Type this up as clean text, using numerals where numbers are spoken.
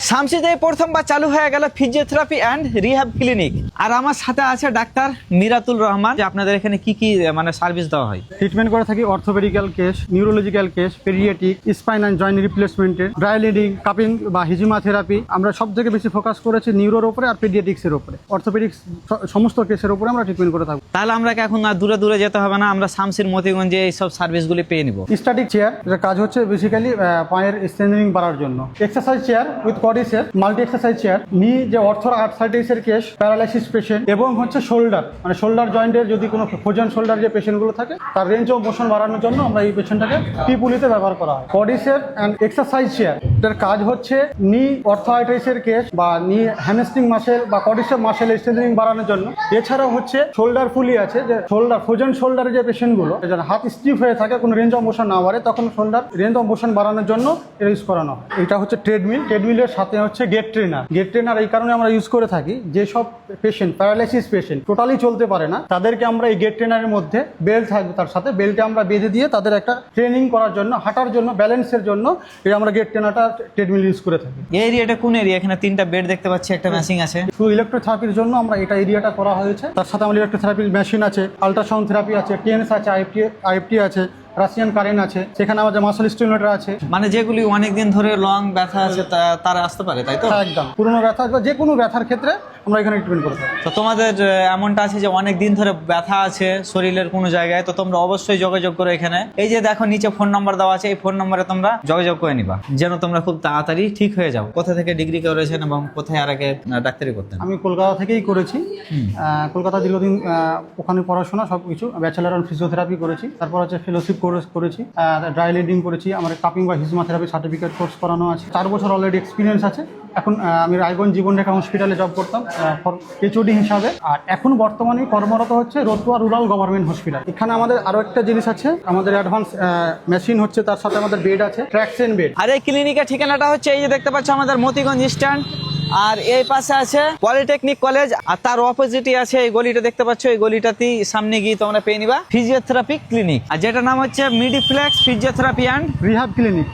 শামসিতে প্রথমবার চালু হয়ে গেল ফিজিওথেরাপি অ্যান্ড রিহ্যাব ক্লিনিক। আর আমার সাথে আছে ডাক্তার মিরাতুল রহমান। যে আপনাদের এখানে কি কি মানে সার্ভিস দেওয়া হয়? ট্রিটমেন্ট করে থাকি orthopaedical case, neurological case, paediatric, spine and joint রিপ্লেসমেন্টের, ড্রাই লিডিং, কাপিং বা হিজিমা থেরাপি। আমরা সব থেকে বেশি ফোকাস করেছি নিউরোর উপরে আর পেডিয়াট্রিক্সের উপরে। অর্থোপেডিক্স সমস্ত কেসের উপরে আমরা ট্রিটমেন্ট করে থাকবো। তাহলে আমরা এখন আর দূরে দূরে যেতে হবে না, আমরা শামসির মতিগঞ্জে এই সব সার্ভিসগুলি পেয়ে নিব। স্ট্যাটিক চেয়ার, যেটা কাজ হচ্ছে বেসিক্যালি পায়ের স্ট্রেংথেনিং বাড়ার জন্য। এক্সারসাইজ চেয়ার উইথ কডিসের, মাল্টি এক্সারসাইজ চেয়ার, নি যে অর্থো আর্থ্রাইটিসের কেস, প্যারালাইসিস পেশেন্ট এবং হচ্ছে শোল্ডার, মানে শোল্ডার জয়েন্টের যদি কোনো ফ্রোজেন শোল্ডার যে পেশেন্টগুলো থাকে তার রেঞ্জ অফ মোশন বাড়ানোর জন্য আমরা এই পেশেন্টটাকে পিপুলিতে ব্যবহার করা হয়। কডিসের অ্যান্ড এক্সারসাইজ চেয়ার, এটার কাজ হচ্ছে নি অর্থোআইটিসের কেস বা নি হ্যামস্ট্রিং মাসেল বা কডিসের মাসেল স্ট্রেংথেনিং বাড়ানোর জন্য। এছাড়াও হচ্ছে শোল্ডার ফুলি আছে, যে শোল্ডার ফ্রোজেন শোল্ডারের যে পেশেন্টগুলো যারা হাত স্টিফ হয়ে থাকে, কোনো রেঞ্জ অফ মোশন না বাড়ে, তখন শোল্ডার রেঞ্জ অফ মোশন বাড়ানোর জন্য এটা ইউজ করানো হয়। এটা হচ্ছে ট্রেডমিল, ট্রেডমিলের সাথে হচ্ছে গেট ট্রেনার। গেট ট্রেনার এই কারণে আমরা ইউজ করে থাকি, যেসব পেশেন্ট প্যারালাইসিস পেশেন্ট টোটালি চলতে পারে না, তাদেরকে আমরা এই গেট ট্রেনারের মধ্যে বেল্ট থাকবে, তার সাথে বেল্টে আমরা বেঁধে দিয়ে তাদের একটা ট্রেনিং করার জন্য, হাঁটার জন্য, ব্যালেন্সের জন্য এই আমরা গেট ট্রেনারটা ট্রেডমিল ইউজ করে থাকি। এই এরিয়াটা কোন এরিয়া? এখানে 3টা বেড দেখতে পাচ্ছি, একটা মেশিন আছে। শুধু ইলেকট্রোথেরাপির জন্য আমরা এটা এরিয়াটা করা হয়েছে। তার সাথে আমাদের ইলেকট্রোথেরাপির মেশিন আছে, আল্ট্রাসাউন্ড থেরাপি আছে, টিএনএস আছে, আইএফটি আছে, রাশিয়ান কারেন্ট আছে, সেখানে আমাদের মাসল স্টিমুলেটর আছে। মানে যেগুলি অনেকদিন ধরে লং ব্যথা আছে তারা আসতে পারে, তাই তো? একদম পুরোনো ব্যথা বা যে কোনো ব্যথার ক্ষেত্রে আমরা এখানে ট্রিটমেন্ট করে থাকি। তো তোমাদের এমনটা আছে যে অনেক দিন ধরে ব্যথা আছে শরীরের কোনো জায়গায়, তো তোমরা অবশ্যই যোগাযোগ করো এখানে। এই যে দেখো নিচে ফোন নাম্বার দেওয়া আছে, এই ফোন নাম্বারে তোমরা যোগাযোগ করে নিবা, যেন তোমরা খুব তাড়াতাড়ি ঠিক হয়ে যাও। কোথা থেকে ডিগ্রি করেছেন এবং কোথায় আর আগে ডাক্তারি করতেন? আমি কলকাতা থেকেই করেছি। কলকাতা দীর্ঘদিন ওখানে পড়াশোনা সব কিছু, ব্যাচেলার অন ফিজিওথেরাপি করেছি, তারপর হচ্ছে ফেলোশিপ কোর্স করেছি, ড্রাই লিডিং করেছি, আমার কাপিং বা হিজমা থেরাপি সার্টিফিকেট কোর্স করানো আছে। 4 বছর অলরেডি এক্সপিরিয়েন্স আছে। এখন আমি রায়গঞ্জ জীবনরেখা হসপিটালে জব করতাম ফর এইচওডি হিসাবে, আর এখন বর্তমানে কর্মরত হচ্ছে রতুয়া রুরাল গভর্নমেন্ট হসপিটাল। এখানে আমাদের আরও একটা জিনিস আছে, আমাদের অ্যাডভান্স মেশিন হচ্ছে, তার সাথে আমাদের বেড আছে, ট্র্যাকশন বেড। আর এই ক্লিনিকের ঠিকানাটা হচ্ছে এই যে দেখতে পাচ্ছ আমাদের মতিগঞ্জ স্ট্যান্ড, আর এই পাশে আছে পলিটেকনিক কলেজ, আর তার অপোজিটই আছে এই গলিটা দেখতে পাচ্ছ। এই গলিটাতেই সামনে গিয়ে তোমরা পেয়ে নিবা ফিজিওথেরাপি ক্লিনিক, আর যেটা নাম হচ্ছে মিডিফ্লেক্স ফিজিওথেরাপি অ্যান্ড রিহ্যাব ক্লিনিক।